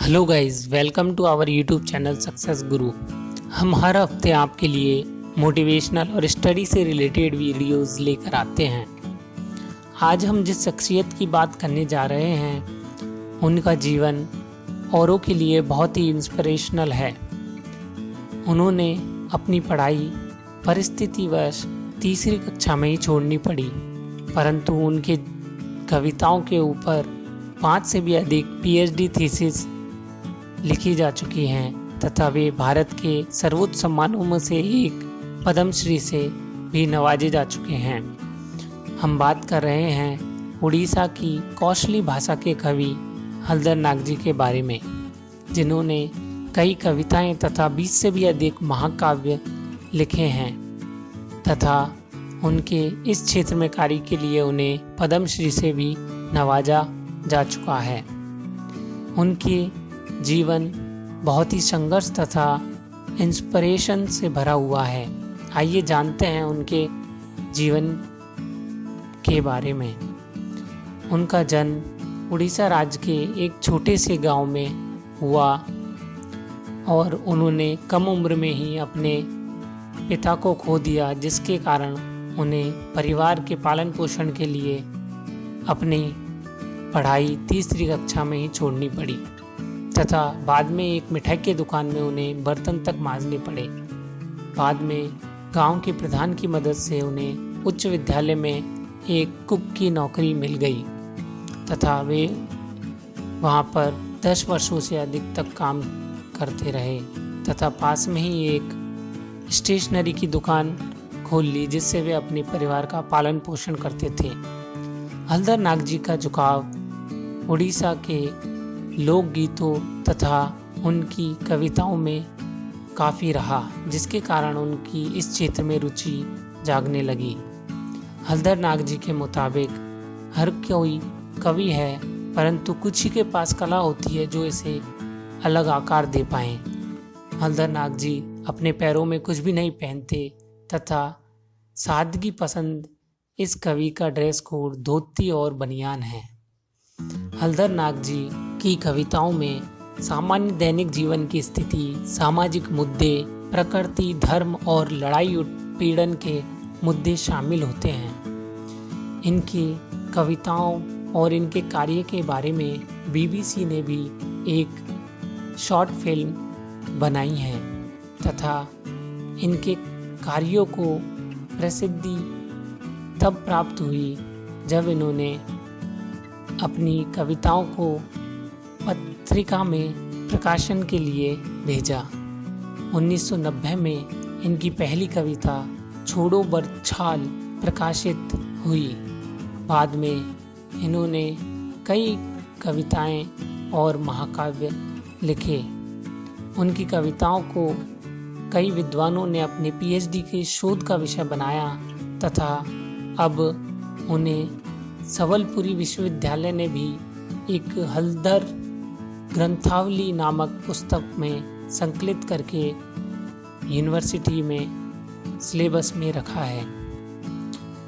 Hello guys, welcome to our YouTube channel success Guru. हम हर हफ्ते आपके लिए मोटिवेशनल और स्टडी से रिलेटेड वीडियोस लेकर आते हैं। आज हम जिस शख्सियत की बात करने जा रहे हैं उनका जीवन औरों के लिए बहुत ही इंस्पिरेशनल है। उन्होंने अपनी पढ़ाई परिस्थितिवश तीसरी कक्षा में ही छोड़नी पड़ी, परंतु उनके कविताओं के ऊपर 5 से भी अधिक पीएचडी थीसिस लिखी जा चुकी हैं तथा वे भारत के सर्वोच्च सम्मानों में से एक पद्मश्री से भी नवाजे जा चुके हैं। हम बात कर रहे हैं उड़ीसा की कौशली भाषा के कवि हलधर नाग जी के बारे में, जिन्होंने कई कविताएं तथा 20 से भी अधिक महाकाव्य लिखे हैं तथा उनके इस क्षेत्र में कार्य के लिए उन्हें पद्मश्री से भी नवाजा जा चुका है। उनके जीवन बहुत ही संघर्ष तथा इंस्पिरेशन से भरा हुआ है। आइए जानते हैं उनके जीवन के बारे में। उनका जन्म उड़ीसा राज्य के एक छोटे से गांव में हुआ और उन्होंने कम उम्र में ही अपने पिता को खो दिया, जिसके कारण उन्हें परिवार के पालन पोषण के लिए अपनी पढ़ाई तीसरी कक्षा में ही छोड़नी पड़ी तथा बाद में एक मिठाई की दुकान में उन्हें बर्तन तक मांजने पड़े। बाद में गांव के प्रधान की मदद से उन्हें उच्च विद्यालय में एक कुक की नौकरी मिल गई तथा वे वहां पर 10 वर्षों से अधिक तक काम करते रहे तथा पास में ही एक स्टेशनरी की दुकान खोल ली, जिससे वे अपने परिवार का पालन पोषण करते थे। हलधर नाग जी का झुकाव उड़ीसा के लोकगीतों तथा उनकी कविताओं में काफ़ी रहा, जिसके कारण उनकी इस क्षेत्र में रुचि जागने लगी। हलधर नाग जी के मुताबिक हर कोई कवि है, परंतु कुछ ही के पास कला होती है जो इसे अलग आकार दे पाए। हलधर नाग जी अपने पैरों में कुछ भी नहीं पहनते तथा सादगी पसंद इस कवि का ड्रेस कोड धोती और बनियान है। हलधर नाग जी की कविताओं में सामान्य दैनिक जीवन की स्थिति, सामाजिक मुद्दे, प्रकृति, धर्म और लड़ाई उत्पीड़न के मुद्दे शामिल होते हैं। इनकी कविताओं और इनके कार्य के बारे में बीबीसी ने भी एक शॉर्ट फिल्म बनाई है तथा इनके कार्यों को प्रसिद्धि तब प्राप्त हुई जब इन्होंने अपनी कविताओं को पत्रिका में प्रकाशन के लिए भेजा। 1990 में इनकी पहली कविता छोड़ो बरछाल प्रकाशित हुई। बाद में इन्होंने कई कविताएं और महाकाव्य लिखे। उनकी कविताओं को कई विद्वानों ने अपने पीएचडी के शोध का विषय बनाया तथा अब उन्हें सबलपुरी विश्वविद्यालय ने भी एक हलधर ग्रंथावली नामक पुस्तक में संकलित करके यूनिवर्सिटी में सिलेबस में रखा है।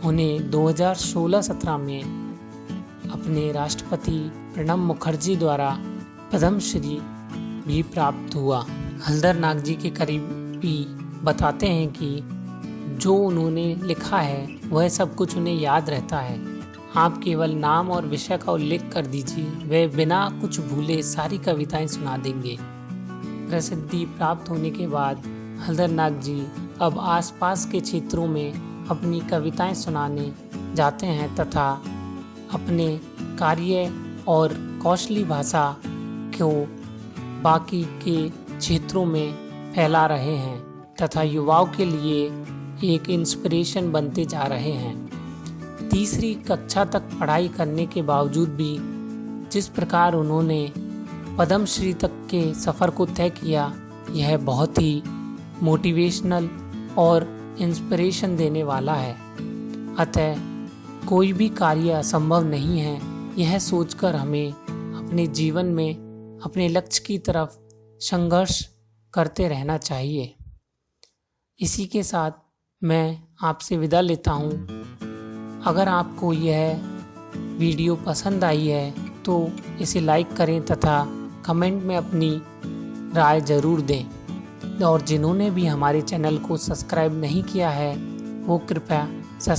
उन्हें 2016-17 में अपने राष्ट्रपति प्रणब मुखर्जी द्वारा पद्मश्री भी प्राप्त हुआ। हलधर नाग जी के करीबी बताते हैं कि जो उन्होंने लिखा है वह सब कुछ उन्हें याद रहता है। आप केवल नाम और विषय का उल्लेख कर दीजिए, वे बिना कुछ भूले सारी कविताएं सुना देंगे। प्रसिद्धि प्राप्त होने के बाद हलधर नाग जी अब आसपास के क्षेत्रों में अपनी कविताएं सुनाने जाते हैं तथा अपने कार्य और कौशली भाषा को बाकी के क्षेत्रों में फैला रहे हैं तथा युवाओं के लिए एक इंस्पिरेशन बनते जा रहे हैं। तीसरी कक्षा तक पढ़ाई करने के बावजूद भी जिस प्रकार उन्होंने पद्मश्री तक के सफ़र को तय किया, यह बहुत ही मोटिवेशनल और इंस्पिरेशन देने वाला है। अतः कोई भी कार्य असंभव नहीं है, यह सोचकर हमें अपने जीवन में अपने लक्ष्य की तरफ संघर्ष करते रहना चाहिए। इसी के साथ मैं आपसे विदा लेता हूँ। अगर आपको यह वीडियो पसंद आई है तो इसे लाइक करें तथा कमेंट में अपनी राय ज़रूर दें और जिन्होंने भी हमारे चैनल को सब्सक्राइब नहीं किया है वो कृपया सब्सक्राइब